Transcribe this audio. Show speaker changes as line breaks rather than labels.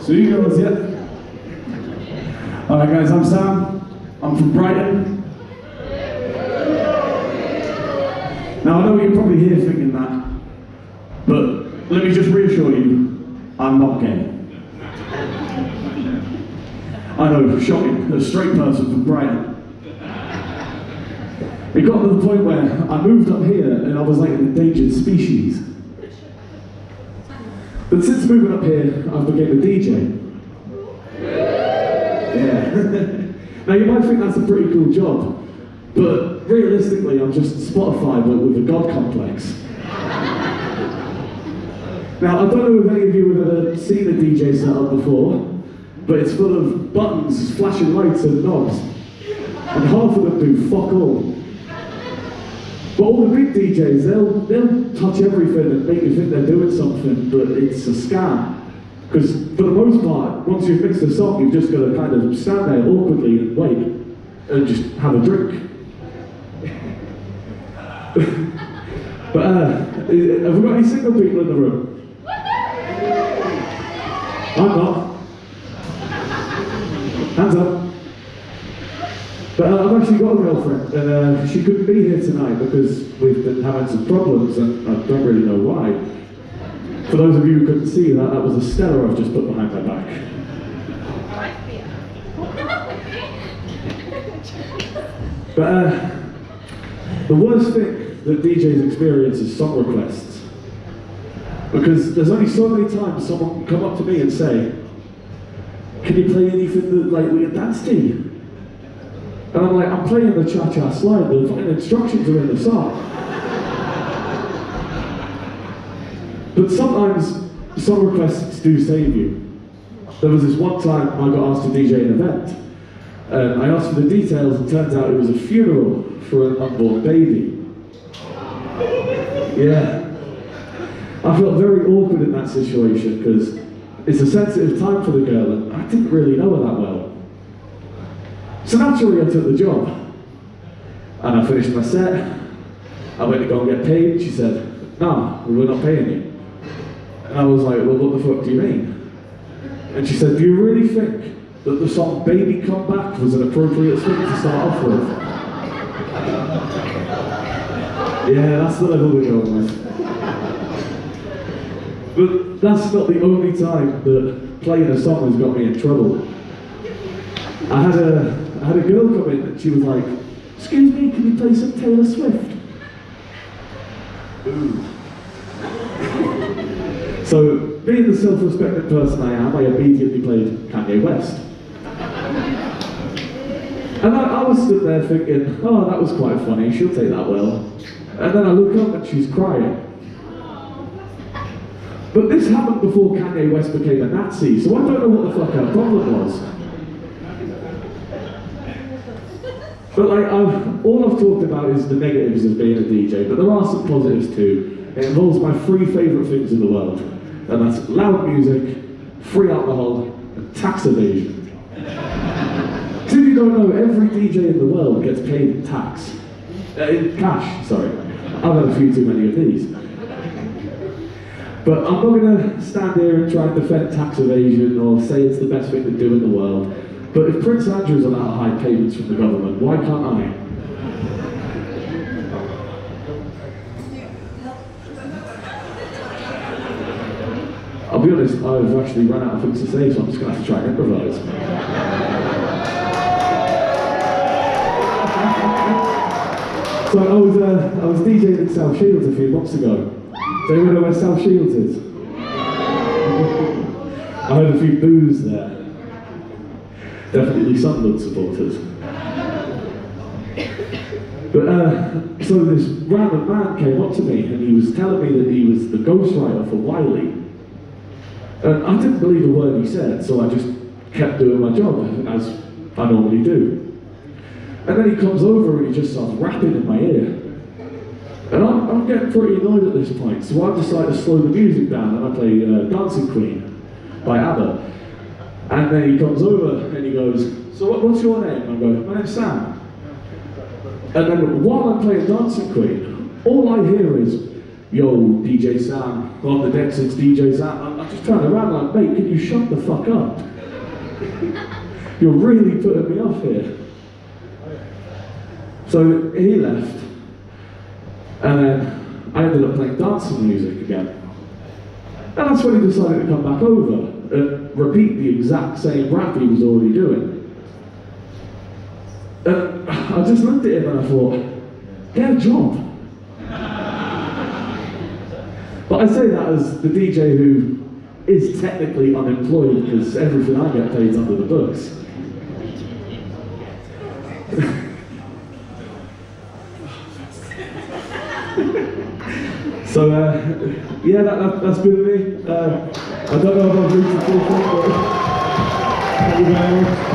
So you guys, yeah? Alright guys, I'm Sam. I'm from Brighton. Now I know you're probably here thinking that, but let me just reassure you, I'm not gay. I know, shocking, a straight person from Brighton. It got to the point where I moved up here and I was like an endangered species. But since moving up here, I've become a DJ. Yeah. Now you might think that's a pretty cool job, but realistically I'm just Spotify but with a god complex. Now I don't know if any of you have ever seen a DJ setup before, but it's full of buttons, flashing lights and knobs. And half of them do fuck all. But all the big DJs, they'll touch everything and make you think they're doing something, but it's a scam. Because for the most part, once you've mixed a song, you've just got to kind of stand there awkwardly and wait, and just have a drink. But have we got any single people in the room? I'm not. Hands up. But I've actually got a girlfriend, and she couldn't be here tonight because we've been having some problems, and I don't really know why. For those of you who couldn't see that, that was a Stella I've just put behind my back. But the worst thing that DJs experience is song requests. Because there's only so many times someone can come up to me and say, "Can you play anything that like we can dance to?" And I'm like, "I'm playing the cha-cha slide, the fucking instructions are in the song." But sometimes song requests do save you. There was this one time I got asked to DJ an event. I asked for the details and turns out it was a funeral for an unborn baby. Yeah. I felt very awkward in that situation because it's a sensitive time for the girl and I didn't really know her that well. So naturally I took the job. And I finished my set. I went to go and get paid. She said, "No, we're not paying you." And I was like, "Well, what the fuck do you mean?" And she said, "Do you really think that the song Baby Come Back was an appropriate thing to start off with?" Yeah, that's the level we're going with. But that's not the only time that playing a song has got me in trouble. I had a girl come in and she was like, "Excuse me, can you play some Taylor Swift?" Ooh. So, being the self-respecting person I am, I immediately played Kanye West. And I was stood there thinking, "Oh, that was quite funny, she'll take that well." And then I look up and she's crying. But this happened before Kanye West became a Nazi, so I don't know what the fuck her problem was. But like, all I've talked about is the negatives of being a DJ, but there are some positives too. It involves my three favourite things in the world, and that's loud music, free alcohol, and tax evasion. So if you don't know, every DJ in the world gets paid in tax. In cash, sorry. I've had a few too many of these. But I'm not going to stand here and try and defend tax evasion or say it's the best thing to do in the world. But if Prince Andrew's allowed high payments from the government, why can't I? I'll be honest, I've actually run out of things to say, so I'm just going to have to try and improvise. So I was DJing in South Shields a few months ago. Do you know where South Shields is? I heard a few boos there. Definitely Sunderland supporters. But so this random man came up to me and he was telling me that he was the ghostwriter for Wiley. And I didn't believe a word he said, so I just kept doing my job as I normally do. And then he comes over and he just starts rapping in my ear. And I'm getting pretty annoyed at this point, so I decide to slow the music down and I play Dancing Queen by ABBA. And then he comes over and he goes, "So what's your name?" And I go, "My name's Sam." And then while I'm playing Dancing Queen, all I hear is, yo, DJ Sam, on the deck since DJ Sam. I just turned around like, mate, can you shut the fuck up? You're really putting me off here. So he left, and then I ended up playing dancing music again. And that's when he decided to come back over and repeat the exact same rap he was already doing. And I just looked at him and I thought, get a job. But I say that as the DJ who is technically unemployed because everything I get paid is under the books. So, yeah, that's been me. I don't know if I've reached the full point, but thank you very much.